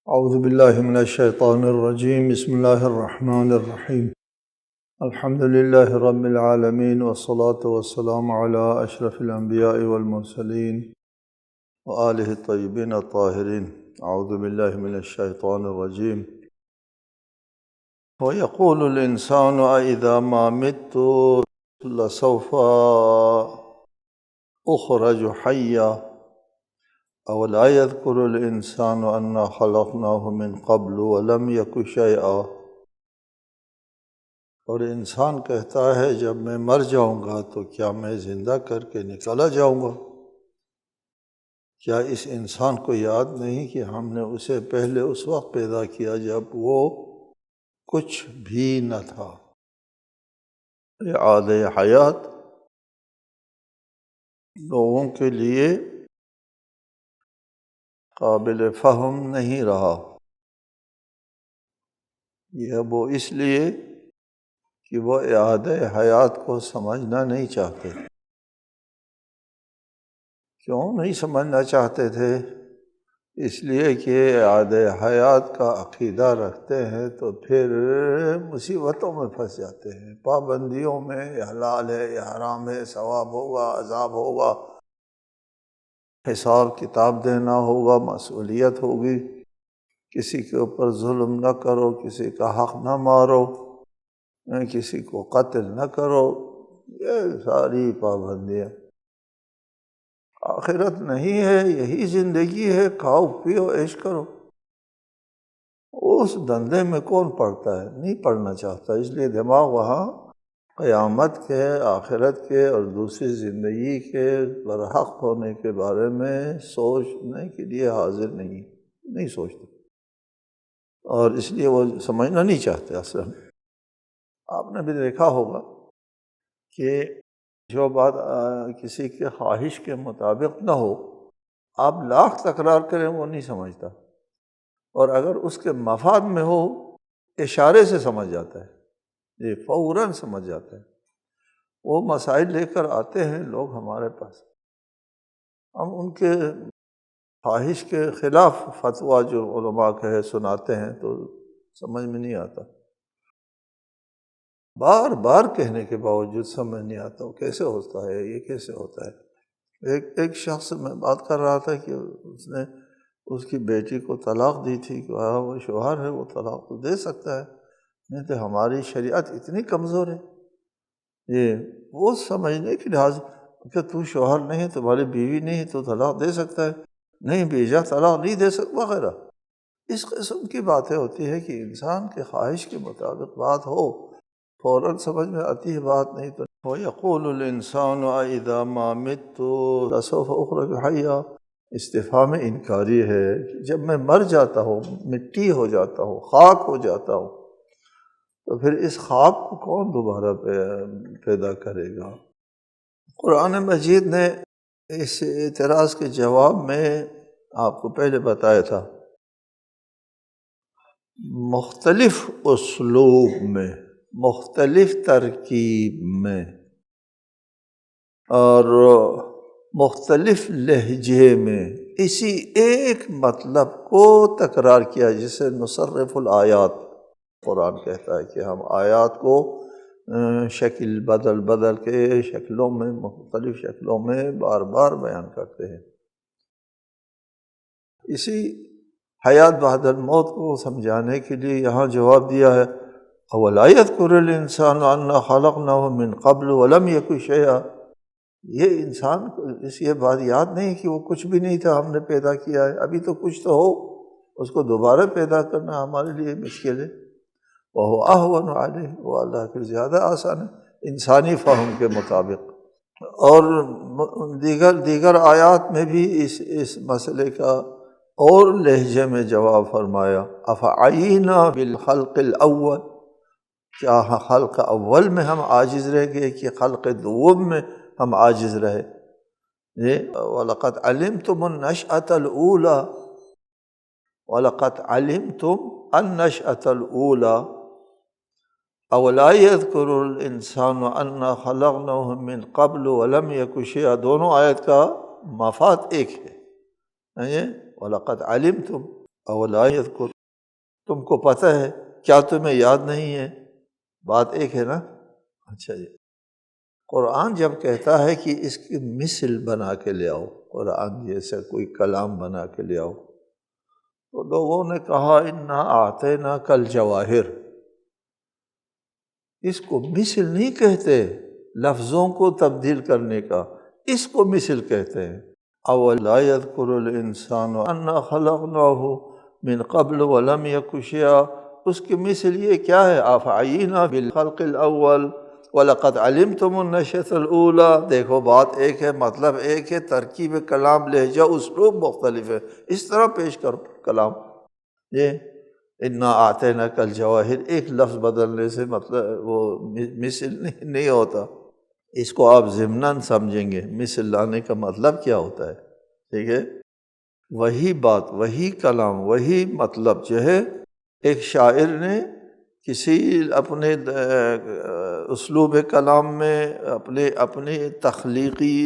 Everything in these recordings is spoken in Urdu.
اعوذ باللہ من الشیطان الرجیم بسم اللہ الرحمن الرحیم الحمد للہ رب العالمین والصلاة والسلام علی اشرف الانبیاء والمرسلین وآلہ الطیبین الطاہرین۔ اعوذ باللہ من الشیطان الرجیم وَيَقُولُ الْإِنسَانُ أَإِذَا مَا مِتُّ لَسَوْفَ أُخْرَجُ حَيًّا أَوَلَا يَذْكُرُ الْإِنسَانُ أَنَّا خَلَقْنَاهُ مِنْ قَبْلُ وَلَمْ يَكُ شَيْئًا۔ اور انسان کہتا ہے جب میں مر جاؤں گا تو کیا میں زندہ کر کے نکالا جاؤں گا؟ کیا اس انسان کو یاد نہیں کہ ہم نے اسے پہلے اس وقت پیدا کیا جب وہ کچھ بھی نہ تھا؟ اعادہ حیات لوگوں کے لیے قابل فہم نہیں رہا، یہ وہ اس لیے کہ وہ اعادہ حیات کو سمجھنا نہیں چاہتے۔ کیوں نہیں سمجھنا چاہتے تھے؟ اس لیے کہ اعادہ حیات کا عقیدہ رکھتے ہیں تو پھر مصیبتوں میں پھنس جاتے ہیں، پابندیوں میں، حلال ہے یا حرام ہے، ثواب ہوگا عذاب ہوگا، حساب کتاب دینا ہوگا، مسئولیت ہوگی، کسی کے اوپر ظلم نہ کرو، کسی کا حق نہ مارو، کسی کو قتل نہ کرو، یہ ساری پابندیاں۔ آخرت نہیں ہے، یہی زندگی ہے، کھاؤ پیو عیش کرو۔ اس دندے میں کون پڑتا ہے؟ نہیں پڑھنا چاہتا، اس لیے دماغ وہاں قیامت کے، آخرت کے اور دوسری زندگی کے برحق ہونے کے بارے میں سوچنے کے لیے حاضر نہیں سوچتا، اور اس لیے وہ سمجھنا نہیں چاہتے۔ اصلاً آپ نے بھی دیکھا ہوگا کہ جو بات کسی کے خواہش کے مطابق نہ ہو، آپ لاکھ تکرار کریں وہ نہیں سمجھتا، اور اگر اس کے مفاد میں ہو اشارے سے سمجھ جاتا ہے، یہ فوراً سمجھ جاتا ہے۔ وہ مسائل لے کر آتے ہیں لوگ ہمارے پاس، ہم ان کے خواہش کے خلاف فتویٰ جو علماء کہے سناتے ہیں تو سمجھ میں نہیں آتا، بار بار کہنے کے باوجود سمجھ نہیں آتا وہ کیسے ہوتا ہے، یہ کیسے ہوتا ہے۔ ایک شخص سے میں بات کر رہا تھا کہ اس نے اس کی بیٹی کو طلاق دی تھی کہ وہ شوہر ہے، وہ طلاق تو دے سکتا ہے، نہیں تو ہماری شریعت اتنی کمزور ہے۔ یہ وہ سمجھنے کے لحاظ کہ تو شوہر نہیں، تمہاری بیوی نہیں تو طلاق دے سکتا ہے، نہیں بیجا طلاق نہیں دے سکتا وغیرہ۔ اس قسم کی باتیں ہوتی ہے کہ انسان کے خواہش کے مطابق بات ہو فوراً سمجھ میں آتی ہے بات، نہیں تو وَيَقُولُ الْإِنسَانُ أَإِذَا مَا مِتُّ لَسَوْفَ أُخْرَجُ حَيًّا۔ استفہام انکاری ہے کہ جب میں مر جاتا ہوں، مٹی ہو جاتا ہوں، خاک ہو جاتا ہوں، تو پھر اس خاک کو کون دوبارہ پیدا کرے گا؟ قرآن مجید نے اس اعتراض کے جواب میں آپ کو پہلے بتایا تھا، مختلف اسلوب میں، مختلف ترکیب میں اور مختلف لہجے میں اسی ایک مطلب کو تکرار کیا، جسے نصرف الآیات قرآن کہتا ہے کہ ہم آیات کو شکل بدل کے شکلوں میں، مختلف شکلوں میں بار بار بیان کرتے ہیں۔ اسی حیات بعد الموت کو سمجھانے کے لیے یہاں جواب دیا ہے، أَوَلَا يَذْكُرُ الْإِنسَانُ أَنَّا خَلَقْنَاهُ مِنْ قَبْلُ وَلَمْ يَكُ شَيْئًا۔ یہ انسان کو یہ بات یاد نہیں کہ وہ کچھ بھی نہیں تھا، ہم نے پیدا کیا ہے، ابھی تو کچھ تو ہو، اس کو دوبارہ پیدا کرنا ہمارے لیے مشکل ہے۔ وَهُوَ أَهْوَنُ عَلَيْهِ، وہ اللہ کے زیادہ آسان ہے انسانی فہم کے مطابق۔ اور دیگر آیات میں بھی اس مسئلے کا اور لہجے میں جواب فرمایا، أَفَعَيِينَا بِالْخَلْقِ الْأَوَّلِ، کیا خلق اول میں ہم عاجز رہ گئے کہ خلق دوم میں ہم عاجز رہے؟ وَلَقَدْ عَلِمْتُمُ النَّشْأَةَ الْأُولَى، وَلَقَدْ عَلِمْتُمْ النَّشْأَةَ الْأُولَى أَوَلَا يَذْكُرُ الْإِنسَانُ أَنَّا خَلَقْنَاهُ مِنْ قَبْلُ وَلَمْ يَكُ شَيْئًا۔ دونوں آیت کا مفاد ایک ہے، وَلَقَدْ عَلِمْتُمْ، اولا یذکر، تم کو پتہ ہے، کیا تمہیں یاد نہیں ہے؟ بات ایک ہے نا۔ اچھا جی، قرآن جب کہتا ہے کہ اس کی مثل بنا کے لے آؤ، قرآن جیسا کوئی کلام بنا کے لے آؤ، تو لوگوں نے کہا انا اعطیناک الجواہر، اس کو مثل نہیں کہتے، لفظوں کو تبدیل کرنے کا، اس کو مثل کہتے ہیں۔ اولا یذکر الانسان انا خلقناہ من قبل ولم یک شیئا، اس کی مثل یہ کیا ہے؟ افعینا بالخلق الاول وَلَقَدْ عَلِمْتُمُ النَّشْأَةَ الْأُولَىٰ۔ دیکھو بات ایک ہے، مطلب ایک ہے، ترکیب کلام، لہجہ، اسلوب مختلف ہے، اس طرح پیش کرو کلام۔ یہ انا اعطیناک الجواہر، ایک لفظ بدلنے سے مطلب وہ مثل نہیں ہوتا، اس کو آپ ضمناً سمجھیں گے، مثل لانے کا مطلب کیا ہوتا ہے، ٹھیک ہے؟ وہی بات، وہی کلام، وہی مطلب جو ہے ایک شاعر نے کسی اپنے اسلوب کلام میں اپنی تخلیقی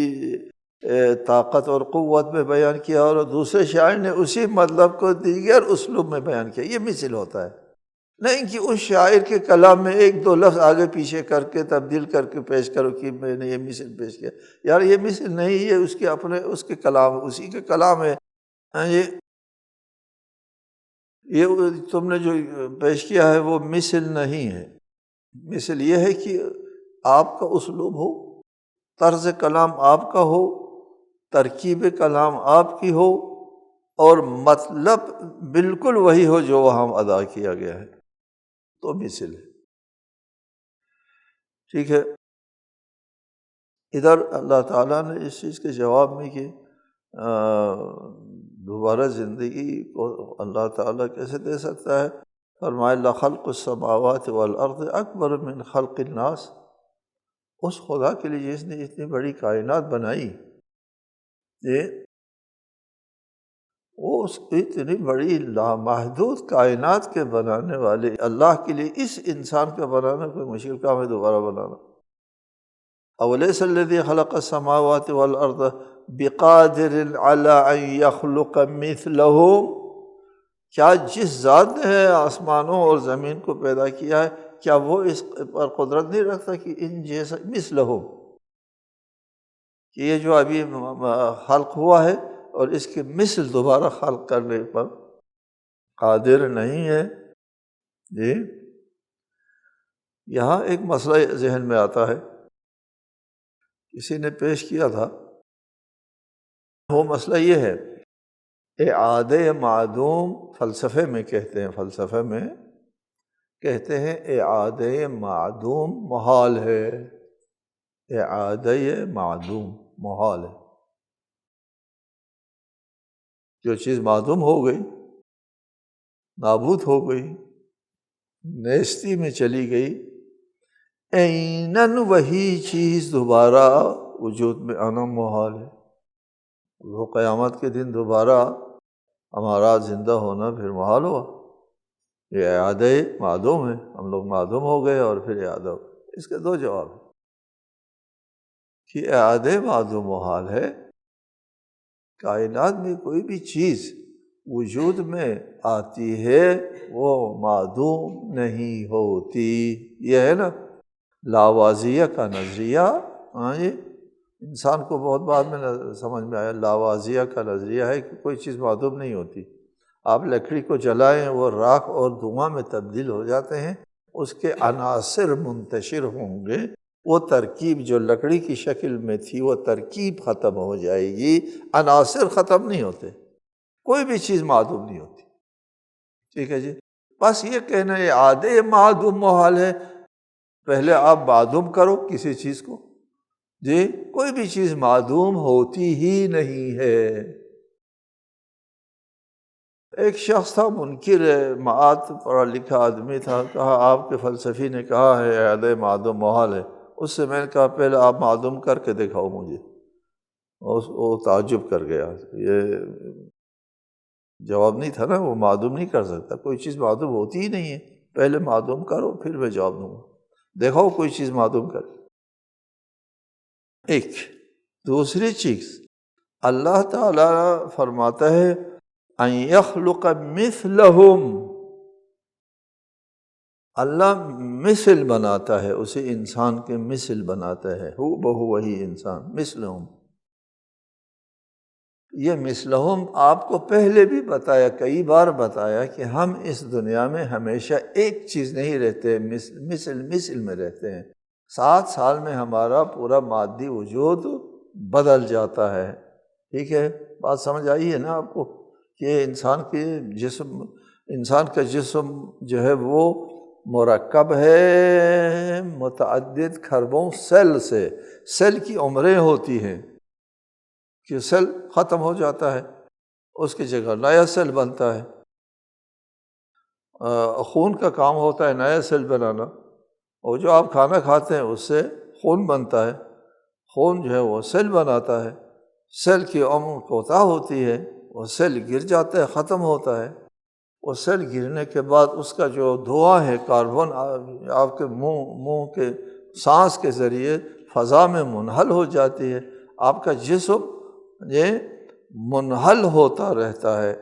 طاقت اور قوت میں بیان کیا، اور دوسرے شاعر نے اسی مطلب کو دیگر اسلوب میں بیان کیا، یہ مثل ہوتا ہے۔ نہیں کہ اس شاعر کے کلام میں ایک دو لفظ آگے پیچھے کر کے تبدیل کر کے پیش کرو کہ میں نے یہ مثل پیش کیا، یار یہ مثل نہیں، یہ اس کے اپنے اس کے کلام، اسی کے کلام ہے۔ یہ تم نے جو پیش کیا ہے وہ مثل نہیں ہے۔ مثل یہ ہے کہ آپ کا اسلوب ہو، طرز کلام آپ کا ہو، ترکیب کلام آپ کی ہو، اور مطلب بالکل وہی ہو جو وہاں ادا کیا گیا ہے، تو مثل ہے، ٹھیک ہے۔ ادھر اللہ تعالیٰ نے اس چیز کے جواب میں کہ دوبارہ زندگی کو اللہ تعالیٰ کیسے دے سکتا ہے، فرمایا لخلق السماوات والارض اکبر من خلق الناس، اس خدا کے لیے جس نے اتنی بڑی کائنات بنائی، وہ اس اتنی بڑی لامحدود کائنات کے بنانے والے اللہ کے لیے اس انسان کا بنانا کوئی مشکل کام ہے، دوبارہ بنانا۔ اولیس الذی خلق السماوات والارض بقادر علی ان یخلق مثلہم، کیا جس ذات نے آسمانوں اور زمین کو پیدا کیا ہے، کیا وہ اس پر قدرت نہیں رکھتا کہ ان جیسا مثلہم، کہ یہ جو ابھی خلق ہوا ہے اور اس کے مثل دوبارہ خلق کرنے پر قادر نہیں ہے؟ جی، یہاں ایک مسئلہ ذہن میں آتا ہے، کسی نے پیش کیا تھا، وہ مسئلہ یہ ہے، اعادہ معدوم فلسفے میں کہتے ہیں، فلسفے میں کہتے ہیں اعادہ معدوم محال ہے، اعادہ معدوم محال ہے، جو چیز معدوم ہو گئی، نابود ہو گئی، نیستی میں چلی گئی، عیناً وہی چیز دوبارہ وجود میں آنا محال ہے۔ وہ قیامت کے دن دوبارہ ہمارا زندہ ہونا پھر محال ہوا، یہ اعادہ معدوم ہے، ہم لوگ معدوم ہو گئے اور پھر اعادہ ہو گئے۔ اس کے دو جواب ہیں کہ اعادہ معدوم محال ہے، کائنات میں کوئی بھی چیز وجود میں آتی ہے وہ معدوم نہیں ہوتی، یہ ہے نا لاوازیہ کا نظریہ۔ ہاں جی، انسان کو بہت بعد میں سمجھ میں آیا، لاوازیہ کا نظریہ ہے کہ کوئی چیز معدوم نہیں ہوتی، آپ لکڑی کو جلائیں وہ راکھ اور دھواں میں تبدیل ہو جاتے ہیں، اس کے عناصر منتشر ہوں گے، وہ ترکیب جو لکڑی کی شکل میں تھی وہ ترکیب ختم ہو جائے گی، عناصر ختم نہیں ہوتے، کوئی بھی چیز معدوم نہیں ہوتی، ٹھیک ہے جی۔ بس یہ کہنا ہے اعادہ معدوم محال ہے، پہلے آپ معدوم کرو کسی چیز کو، جی کوئی بھی چیز معدوم ہوتی ہی نہیں ہے۔ ایک شخص تھا منکر معاد، پڑھا لکھا آدمی تھا، کہا آپ کے فلسفی نے کہا ہے اعادہ معدوم محال ہے، اس سے میں نے کہا پہلے آپ معدوم کر کے دکھاؤ مجھے، وہ تعجب کر گیا، یہ جواب نہیں تھا نا، وہ معدوم نہیں کر سکتا، کوئی چیز معدوم ہوتی ہی نہیں ہے، پہلے معدوم کرو پھر میں جواب دوں گا، دیکھو کوئی چیز معدوم کر۔ ایک دوسری چیز، اللہ تعالیٰ فرماتا ہے ان یخلق مثلہم، اللہ مثل بناتا ہے، اسے انسان کے مثل بناتا ہے، ہو بہو وہی انسان، مثلہم۔ یہ مثلہم آپ کو پہلے بھی بتایا، کئی بار بتایا کہ ہم اس دنیا میں ہمیشہ ایک چیز نہیں رہتے، مثل میں رہتے ہیں۔ 7 سال میں ہمارا پورا مادی وجود بدل جاتا ہے، ٹھیک ہے؟ بات سمجھ آئی ہے نا آپ کو کہ انسان کا جسم جو ہے وہ مرکب ہے متعدد کھربوں سیل سے، سیل کی عمریں ہوتی ہیں کہ سیل ختم ہو جاتا ہے، اس کی جگہ نیا سیل بنتا ہے۔ خون کا کام ہوتا ہے نیا سیل بنانا، اور جو آپ کھانا کھاتے ہیں اس سے خون بنتا ہے، خون جو ہے وہ سیل بناتا ہے، سیل کی عمر کوتاہ ہوتی ہے، وہ سیل گر جاتا ہے، ختم ہوتا ہے۔ وہ سیل گرنے کے بعد اس کا جو دھواں ہے کاربن آپ کے منہ کے سانس کے ذریعے فضا میں منحل ہو جاتی ہے۔ آپ کا جسم یہ منحل ہوتا رہتا ہے،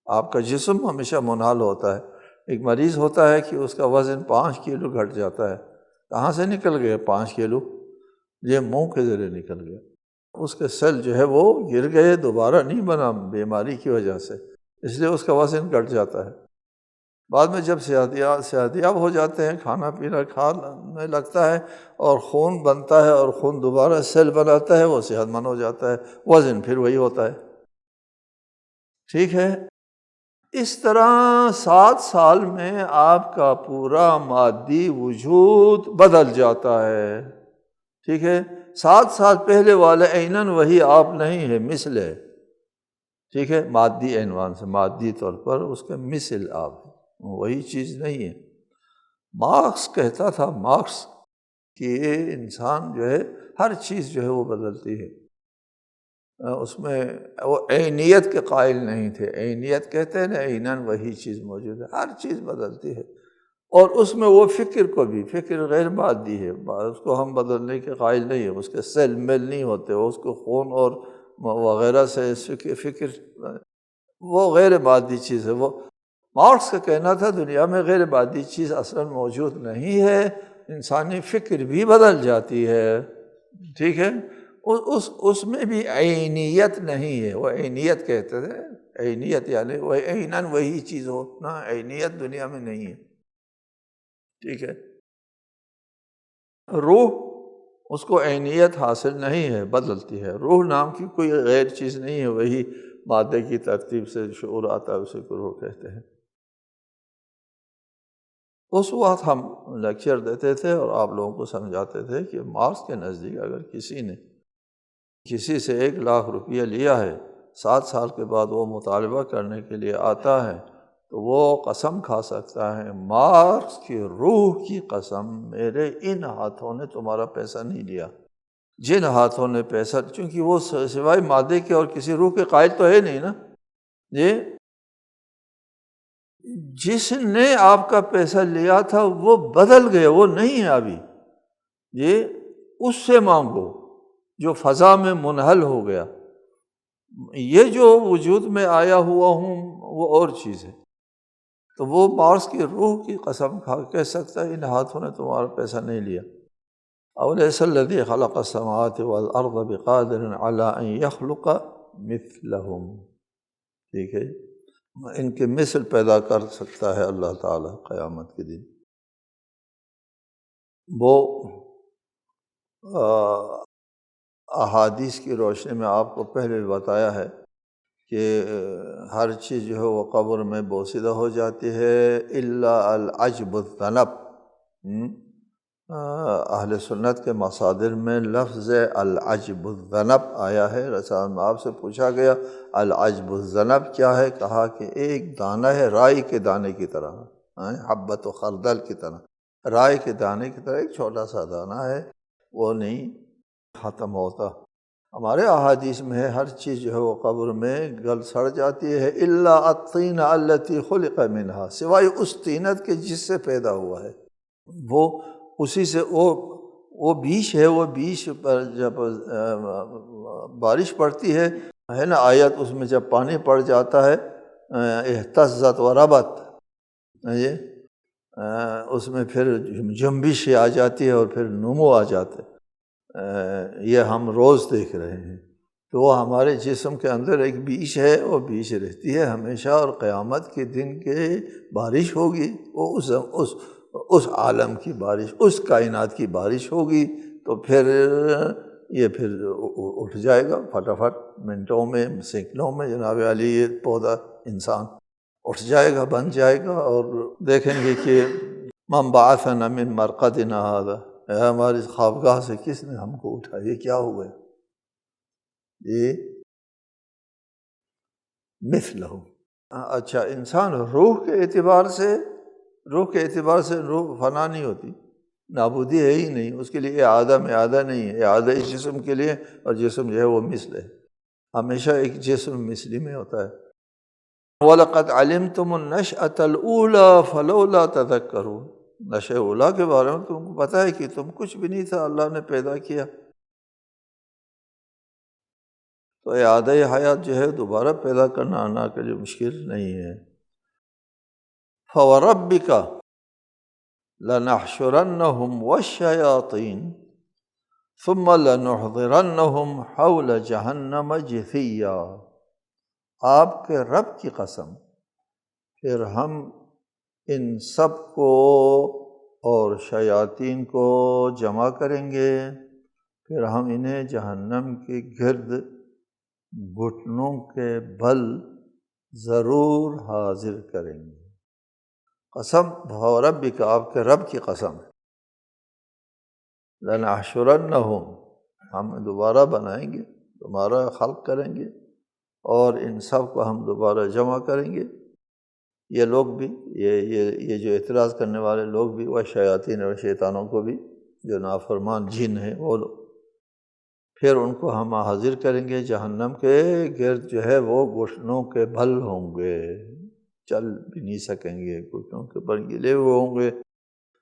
آپ کا جسم ہمیشہ منحل ہوتا ہے۔ ایک مریض ہوتا ہے کہ اس کا وزن 5 کلو گھٹ جاتا ہے، کہاں سے نکل گیا 5 کلو؟ یہ منہ کے ذریعے نکل گیا، اس کے سیل جو ہے وہ گر گئے، دوبارہ نہیں بنا بیماری کی وجہ سے، اس لیے اس کا وزن گھٹ جاتا ہے۔ بعد میں جب صحت یاب ہو جاتے ہیں، کھانا پینا کھانے لگتا ہے اور خون بنتا ہے اور خون دوبارہ سیل بناتا ہے، وہ صحت مند ہو جاتا ہے، وزن پھر وہی ہوتا ہے، ٹھیک ہے؟ اس طرح 7 سال میں آپ کا پورا مادی وجود بدل جاتا ہے، ٹھیک ہے؟ 7 سال پہلے والے عیناً وہی آپ نہیں ہے، مثل ہے، ٹھیک ہے؟ مادی عنوان سے، مادی طور پر اس کے مثل آپ ہے، وہی چیز نہیں ہے۔ مارکس کہتا تھا، مارکس، کہ یہ انسان جو ہے ہر چیز جو ہے وہ بدلتی ہے، اس میں وہ عینیت کے قائل نہیں تھے۔ عینیت کہتے ہیں نا، عیناً وہی چیز موجود ہے، ہر چیز بدلتی ہے، اور اس میں وہ فکر کو بھی، فکر غیر مادی ہے، اس کو ہم بدلنے کے قائل نہیں ہیں، اس کے سیل میل نہیں ہوتے، اس کو خون اور وغیرہ سے فکر وہ غیر مادی چیز ہے۔ وہ مارکس کا کہنا تھا دنیا میں غیر مادی چیز اصلاً موجود نہیں ہے، انسانی فکر بھی بدل جاتی ہے، ٹھیک ہے؟ اس میں بھی عینیت نہیں ہے، وہ عینیت کہتے تھے، عینیت یعنی وہ عیناً وہی چیز ہونا، عینیت دنیا میں نہیں ہے، ٹھیک ہے؟ روح، اس کو عینیت حاصل نہیں ہے، بدلتی ہے۔ روح نام کی کوئی غیر چیز نہیں ہے، وہی مادے کی ترتیب سے شعور آتا ہے، اسے کو روح کہتے ہیں۔ اس وقت ہم لیکچر دیتے تھے اور آپ لوگوں کو سمجھاتے تھے کہ مارکس کے نزدیک اگر کسی نے کسی سے 1,00,000 روپیہ لیا ہے، 7 سال کے بعد وہ مطالبہ کرنے کے لیے آتا ہے، تو وہ قسم کھا سکتا ہے، مارکس کی روح کی قسم، میرے ان ہاتھوں نے تمہارا پیسہ نہیں لیا، جن ہاتھوں نے پیسہ، چونکہ وہ سوائے مادے کے اور کسی روح کے قائل تو ہے نہیں نا، یہ جس نے آپ کا پیسہ لیا تھا وہ بدل گیا، وہ نہیں ہے ابھی، یہ اس سے مانگو جو فضا میں منحل ہو گیا۔ یہ جو وجود میں آیا ہوا ہوں وہ اور چیز ہے، تو وہ مارکس کی روح کی قسم کھا کہہ سکتا ہے ان ہاتھوں نے تمہارا پیسہ نہیں لیا۔ اولیس الذی خلق السماوات والارض بقادر علی ان یخلق مثلہم، ٹھیک ہے؟ ان کے مثل پیدا کر سکتا ہے اللہ تعالیٰ قیامت کے دن۔ وہ احادیث کی روشنی میں آپ کو پہلے بھی بتایا ہے کہ ہر چیز جو ہے وہ قبر میں بوسیدہ ہو جاتی ہے الا العجب الذنب۔ اہل سنت کے مصادر میں لفظ العجب الذنب آیا ہے۔ رسول میں آپ سے پوچھا گیا العجب الذنب کیا ہے؟ کہا کہ ایک دانہ ہے رائی کے دانے کی طرح، حبۃ و خردل کی طرح، رائی کے دانے کی طرح ایک چھوٹا سا دانہ ہے، وہ نہیں ختم ہوتا۔ ہمارے احادیث میں ہے ہر چیز جو ہے وہ قبر میں گل سڑ جاتی ہے الا الطین التی خلق منہا، سوائے اس طینت کے جس سے پیدا ہوا ہے، وہ اسی سے وہ بیج ہے، وہ بیج پر جب بارش پڑتی ہے ہے نا آیت اس میں جب پانی پڑ جاتا ہے اہتزت و ربت، یہ اس میں پھر جنبش آ جاتی ہے اور پھر نمو آ جاتے، یہ ہم روز دیکھ رہے ہیں۔ تو وہ ہمارے جسم کے اندر ایک بیج ہے، وہ بیج رہتی ہے ہمیشہ، اور قیامت کے دن کے بارش ہوگی، وہ اس عالم کی بارش، اس کائنات کی بارش ہوگی، تو پھر یہ پھر اٹھ جائے گا فٹافٹ، منٹوں میں سیکنڈوں میں جناب علی یہ پودا انسان اٹھ جائے گا، بن جائے گا، اور دیکھیں گے کہ من بعثنا من مرقدنا هذا، ہماری خوابگاہ سے کس نے ہم کو اٹھایا، یہ کیا ہوا یہ مثلہ۔ اچھا، انسان روح کے اعتبار سے روح فنا نہیں ہوتی، نابودی ہے ہی نہیں، اس کے لیے اعادہ نہیں ہے، اعادہ اس جسم کے لیے، اور جسم جو ہے وہ مثل ہے، ہمیشہ ایک جسم مثلی میں ہوتا ہے۔ وَلَقَدْ عَلِمْتُمُ النَّشْأَةَ الْأُولَىٰ فَلَوْلَا تَذَكَّرُونَ، نشأ اولیٰ کے بارے میں تم کو پتہ ہے کہ تم کچھ بھی نہیں تھا، اللہ نے پیدا کیا، تو اعادہ حیات جو ہے دوبارہ پیدا کرنا اللہ کے لیے مشکل نہیں ہے۔ فَوَرَبِّكَ لَنَحْشُرَنَّهُمْ وَالشَّيَاطِينَ ثُمَّ لَنُحْضِرَنَّهُمْ حَوْلَ جَهَنَّمَ جِثِيًّا، آپ کے رب کی قسم، پھر ہم ان سب کو اور شیاطین کو جمع کریں گے، پھر ہم انہیں جہنم کے گرد گھٹنوں کے بل ضرور حاضر کریں گے۔ قسم ربک، آپ کے رب کی قسم، لنحشرنہم، ہم دوبارہ بنائیں گے، دوبارہ خلق کریں گے، اور ان سب کو ہم دوبارہ جمع کریں گے، یہ لوگ بھی، یہ جو اعتراض کرنے والے لوگ بھی، وہ شیاطین اور شیطانوں کو بھی، جو نافرمان جن ہیں وہ لوگ، پھر ان کو ہم حاضر کریں گے جہنم کے گرد، جو ہے وہ گھٹنوں کے بھل ہوں گے، چل بھی نہیں سکیں گے، گھٹنوں کے بل گلے ہوئے ہوں گے،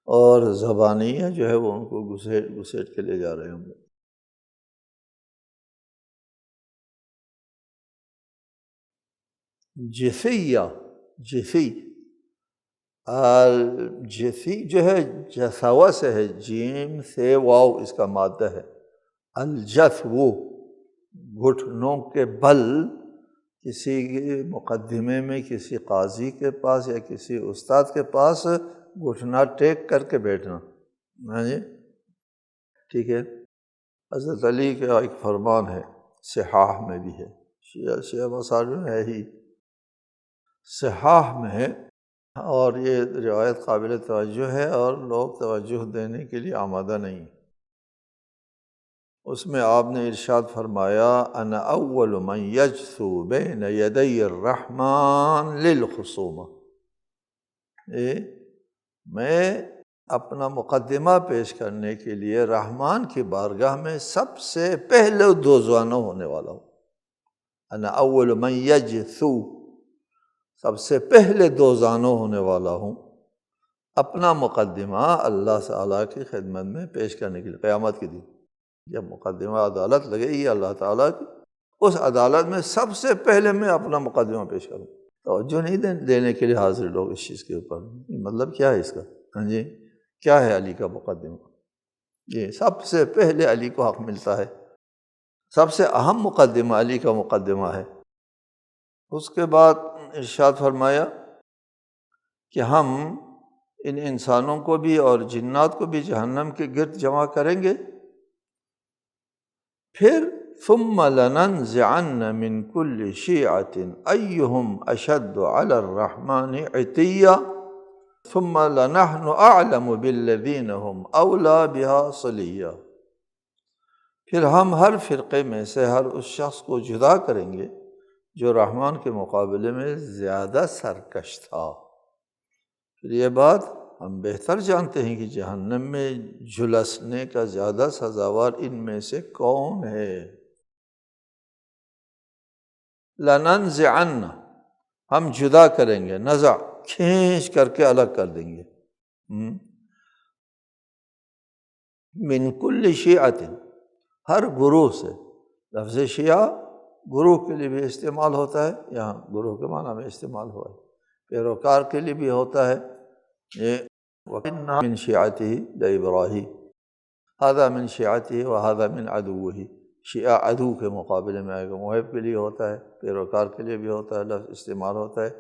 اور زبانیہ جو ہے وہ ان کو گھسیٹ کے لے جا رہے ہوں گے۔ جثیہ، جثی، الجثی جو ہے جثوہ سے ہے، جیم سے واو اس کا مادہ ہے، الجثو، گھٹنوں کے بل، کسی مقدمے میں کسی قاضی کے پاس یا کسی استاد کے پاس گھٹنا ٹیک کر کے بیٹھنا، ہاں جی، ٹھیک ہے۔ حضرت علی کا ایک فرمان ہے، صحاح میں بھی ہے، شیعہ مسائل میں ہے ہی، صحاح میں ہے، اور یہ روایت قابل توجہ ہے، اور لوگ توجہ دینے کے لیے آمادہ نہیں۔ اس میں آپ نے ارشاد فرمایا، انا اول من یجثو بین یدی الرحمن للخصومہ، میں اپنا مقدمہ پیش کرنے کے لیے رحمان کی بارگاہ میں سب سے پہلے دوزانوں ہونے والا ہوں۔ انا اول من یجثو، سب سے پہلے دوزانوں ہونے والا ہوں، اپنا مقدمہ اللہ تعالیٰ کی خدمت میں پیش کرنے کے لیے قیامت کے دن، جب مقدمہ عدالت لگے گی اللہ تعالیٰ کی، اس عدالت میں سب سے پہلے میں اپنا مقدمہ پیش کروں۔ توجہ نہیں دینے کے لیے حاضر لوگ اس چیز کے اوپر، مطلب کیا ہے اس کا، ہاں جی، کیا ہے علی کا مقدمہ، یہ سب سے پہلے علی کو حق ملتا ہے، سب سے اہم مقدمہ علی کا مقدمہ ہے۔ اس کے بعد ارشاد فرمایا کہ ہم ان انسانوں کو بھی اور جنات کو بھی جہنم کے گرد جمع کریں گے، پھر ثم لننزعن من كل شيعة أيهم أشد على الرحمن عتيا ثم لنحن أعلم بالذين هم أولى بها صليا، پھر ہم ہر فرقے میں سے ہر اس شخص کو جدا کریں گے جو رحمان کے مقابلے میں زیادہ سرکش تھا۔ پھر یہ بات ہم بہتر جانتے ہیں کہ جہنم میں جھلسنے کا زیادہ سزاوار ان میں سے کون ہے۔ لننزعن، ہم جدا کریں گے، نزع کھینچ کر کے الگ کر دیں گے، من کل شیعۃ، ہر گروہ سے، لفظ شیعہ گروہ کے لیے بھی استعمال ہوتا ہے، یہاں گروہ کے معنی میں استعمال ہوا ہے، پیروکار کے لیے بھی ہوتا ہے۔ یہ وَإِنَّ مِن شِيعَتِهِ لَإِبْرَاهِيمَ، هذا من شیعته وهذا من عدوه، شیعہ عدو کے مقابلے میں آئے گا، محب کے لیے ہوتا ہے، پیروکار کے لیے بھی ہوتا ہے، لفظ استعمال ہوتا ہے۔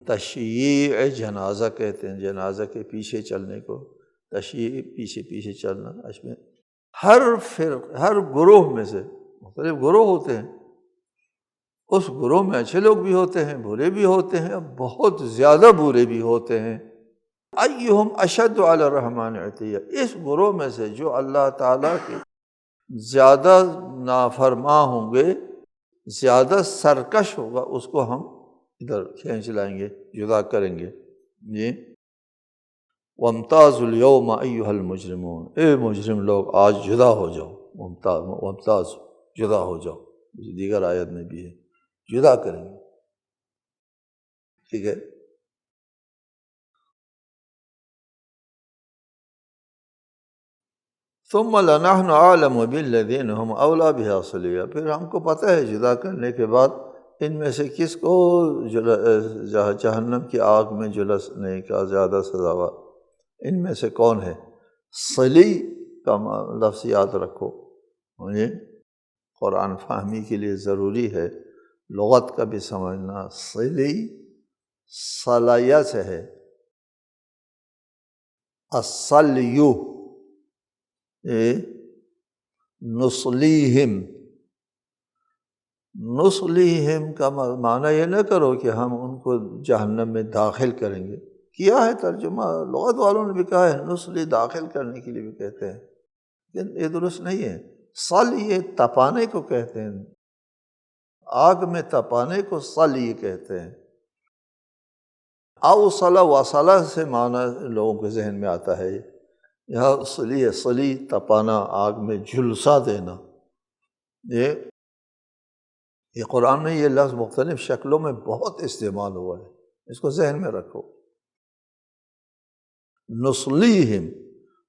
تشییع جنازہ کہتے ہیں، جنازہ کے پیچھے چلنے کو تشییع، پیچھے پیچھے چلنا۔ اس میں ہر گروہ میں سے مختلف گروہ ہوتے ہیں، اس گروہ میں اچھے لوگ بھی ہوتے ہیں، برے بھی ہوتے ہیں، بہت زیادہ برے بھی ہوتے ہیں۔ ایہم اشد علی الرحمن عتیہ، اس گروہ میں سے جو اللہ تعالیٰ کے زیادہ نافرما ہوں گے، زیادہ سرکش ہوگا، اس کو ہم ادھر کھینچ لائیں گے، جدا کریں گے۔ جی وامتازوا اليوم ایھا المجرمون، اے مجرم لوگ آج جدا ہو جاؤ، وامتاز جدا ہو جاؤ، دیگر آیت میں بھی ہے، جدا کریں گے، ٹھیک ہے۔ ثم لنحن اعلم بالذین هم اولی بها صلیہ، پھر ہم کو پتہ ہے جدا کرنے کے بعد ان میں سے کس کو جہنم کی آگ میں جلسنے کا زیادہ سزاوار، ان میں سے کون ہے۔ صلی کا لفظ یاد رکھو، یہ قرآن فہمی کے لیے ضروری ہے، لغت کا بھی سمجھنا۔ صلی صلیہ سے ہے، الصلیو نصلیہم، نصلیہم کا معنی یہ نہ کرو کہ ہم ان کو جہنم میں داخل کریں گے، کیا ہے ترجمہ، لغت والوں نے بھی کہا ہے نصلی، داخل کرنے کے لیے بھی کہتے ہیں، لیکن یہ درست نہیں ہے۔ صلی یہ تپانے کو کہتے ہیں، آگ میں تپانے کو صلی کہتے ہیں۔ اوصل وصلہ سے معنی لوگوں کے ذہن میں آتا ہے، یہاں صلی ہے، صلی تپانا، آگ میں جھلسا دینا۔ یہ قرآن میں یہ لفظ مختلف شکلوں میں بہت استعمال ہوا ہے، اس کو ذہن میں رکھو۔ نصلیہم،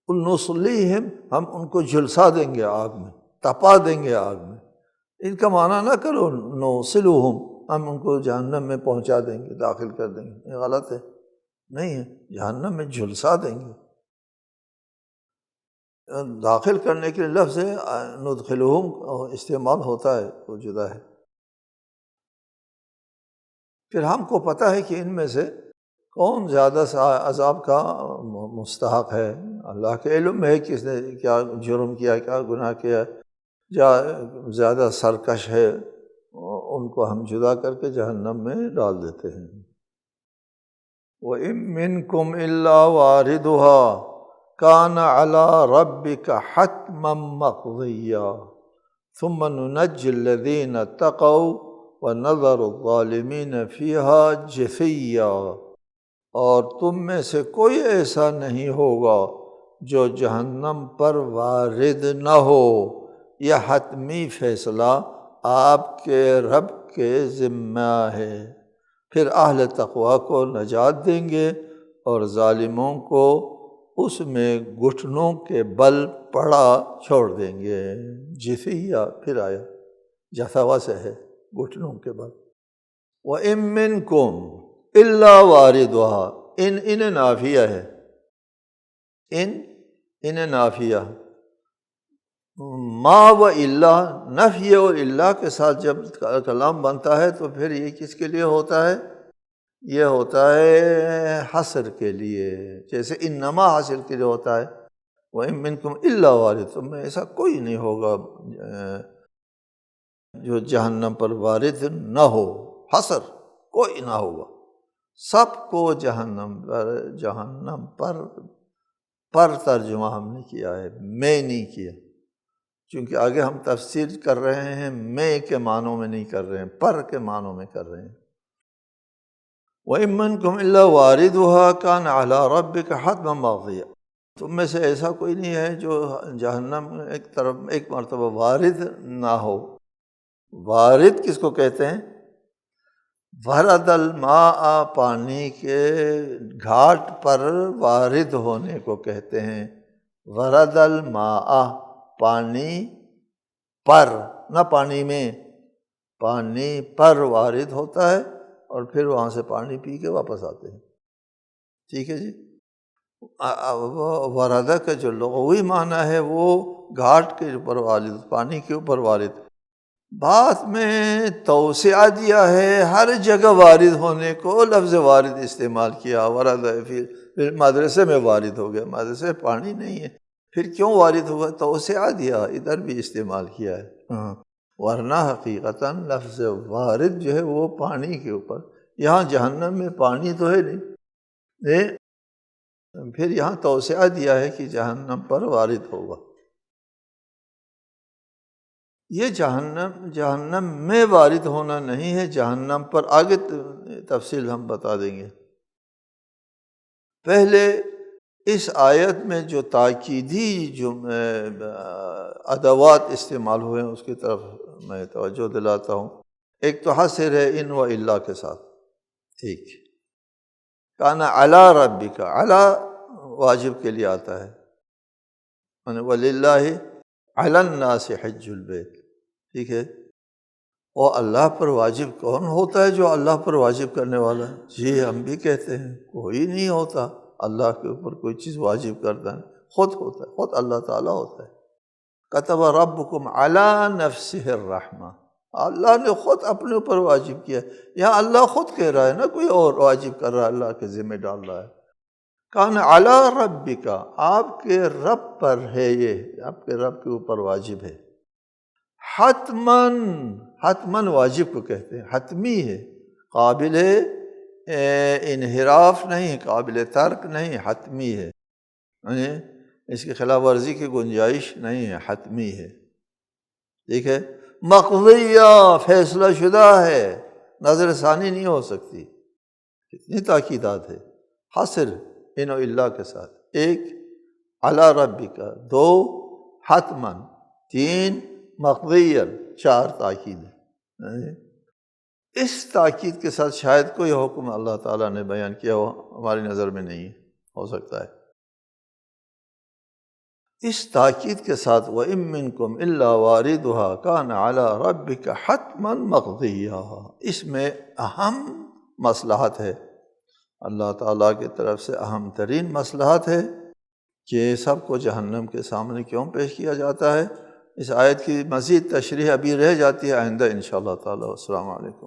نصلیہم ہم ان کو جھلسا دیں گے آگ میں، تپا دیں گے آگ میں۔ ان کا معنی نہ کرو نوصلہم، ہم ان کو جہنم میں پہنچا دیں گے، داخل کر دیں گے، یہ غلط ہے، نہیں ہے، جہنم میں جھلسا دیں گے۔ داخل کرنے کے لفظ ہے ندخلہم استعمال ہوتا ہے، وہ جدا ہے۔ پھر ہم کو پتہ ہے کہ ان میں سے کون زیادہ عذاب کا مستحق ہے، اللہ کے علم میں ہے کس نے کیا جرم کیا، کیا گناہ کیا، یا زیادہ سرکش ہے، ان کو ہم جدا کر کے جہنم میں ڈال دیتے ہیں۔ وَإِن مِّنكُمْ إِلَّا وَارِدُهَا كَانَ عَلَىٰ رَبِّكَ حَتْمًا مَّقْضِيًّا ثُمَّ نُنَجِّي الَّذِينَ اتَّقَوْا وَنَذَرُ الظَّالِمِينَ فِيهَا جِثِيًّا، اور تم میں سے کوئی ایسا نہیں ہوگا جو جہنم پر وارد نہ ہو، یہ حتمی فیصلہ آپ کے رب کے ذمہ ہے۔ پھر اہل تقوی کو نجات دیں گے اور ظالموں کو اس میں گھٹنوں کے بل پڑا چھوڑ دیں گے۔ جثیہ پھر آیا، جثوا سے ہے، گھٹنوں کے بل۔ وَإِن مِّنكُمْ إِلَّا وَارِدُهَا، ان نافیہ ہے، ان نافیہ، ما و الا، نفی اور الا کے ساتھ جب کلام بنتا ہے تو پھر یہ کس کے لیے ہوتا ہے؟ یہ ہوتا ہے حصر کے لیے، جیسے انما حصر کے لیے ہوتا ہے۔ وَإِن مِّنكُمْ إِلَّا وَارِدُهَا، تم میں ایسا کوئی نہیں ہوگا جو جہنم پر وارد نہ ہو، حصر کوئی نہ ہوگا، سب کو جہنم پر ترجمہ ہم نے کیا ہے، میں نہیں کیا، چونکہ آگے ہم تفسیر کر رہے ہیں، میں کے معنوں میں نہیں کر رہے ہیں، پر کے معنوں میں کر رہے ہیں۔ وَإِن مِّنكُمْ إِلَّا وَارِدُهَا كَانَ عَلَىٰ رَبِّكَ حَتْمًا مَّقْضِيًّا، تم میں سے ایسا کوئی نہیں ہے جو جہنم ایک مرتبہ وارد نہ ہو۔ وارد کس کو کہتے ہیں؟ ورد الماء، پانی کے گھاٹ پر وارد ہونے کو کہتے ہیں۔ ورد الماء، پانی پر، نہ پانی میں، پانی پر وارد ہوتا ہے اور پھر وہاں سے پانی پی کے واپس آتے ہیں۔ ٹھیک ہے جی۔ وردہ کا جو لغوی معنی ہے وہ گھاٹ کے اوپر وارد، پانی کے اوپر وارد۔ بعد میں توسعہ دیا ہے، ہر جگہ وارد ہونے کو لفظ وارد استعمال کیا، ورد ہے، پھر مدرسے میں وارد ہو گیا، مدرسے میں پانی نہیں ہے، پھر کیوں وارد ہوا؟ توسعہ دیا، ادھر بھی استعمال کیا ہے۔ ورنہ حقیقتاً لفظ وارد جو ہے وہ پانی کے اوپر، یہاں جہنم میں پانی تو ہے نہیں، پھر یہاں توسعہ دیا ہے کہ جہنم پر وارد ہوگا۔ یہ جہنم میں وارد ہونا نہیں ہے، جہنم پر آگے تفصیل ہم بتا دیں گے۔ پہلے اس آیت میں جو تاکیدی جو ادوات استعمال ہوئے ہیں اس کی طرف میں توجہ دلاتا ہوں۔ ایک تو حصر ہے ان و الا کے ساتھ، ٹھیک، کان علی ربک، علی واجب کے لیے آتا ہے، وَلِلَّهِ عَلَى النَّاسِ حِجُّ الْبَيْتِ، ٹھیک ہے۔ اور اللہ پر واجب کون ہوتا ہے جو اللہ پر واجب کرنے والا ہے؟ جی ہم بھی کہتے ہیں کوئی نہیں ہوتا اللہ کے اوپر کوئی چیز واجب کرتا ہے، خود ہوتا ہے، خود اللہ تعالیٰ ہوتا ہے۔ كَتَبَ رَبُّكُمْ عَلَى نَفْسِهِ الرَّحْمَةِ، اللہ نے خود اپنے اوپر واجب کیا ہے، یہاں اللہ خود کہہ رہا ہے نا، کوئی اور واجب کر رہا ہے، اللہ کے ذمہ ڈال رہا ہے۔ کان علی ربک، آپ کے رب پر ہے، یہ آپ کے رب کے اوپر واجب ہے۔ حتماً، حتماً واجب کو کہتے ہیں، حتمی ہے، قابل انحراف نہیں، قابل ترک نہیں، حتمی ہے، یعنی اس کی خلاف ورزی کی گنجائش نہیں ہے، حتمی ہے، ٹھیک ہے۔ مقضیہ، فیصلہ شدہ ہے، نظر ثانی نہیں ہو سکتی۔ کتنی تاکیدات ہے، حصر ان و اللہ کے ساتھ، ایک علی ربک، دو حتماً، تین مقضیاً، چار تاکید ہے۔ اس تاکید کے ساتھ شاید کوئی حکم اللہ تعالیٰ نے بیان کیا ہو، ہماری نظر میں نہیں ہو سکتا ہے۔ اس تاکید کے ساتھ وَإِن مِّنكُمْ إِلَّا وَارِدُهَا كَانَ عَلَى رَبِّكَ حَتْمًا مَقْضِيًّا، اس میں اہم مصلحت ہے، اللہ تعالیٰ کی طرف سے اہم ترین مصلحت ہے کہ سب کو جہنم کے سامنے کیوں پیش کیا جاتا ہے۔ اس آیت کی مزید تشریح ابھی رہ جاتی ہے، آئندہ انشاءاللہ تعالیٰ۔ السلام علیکم۔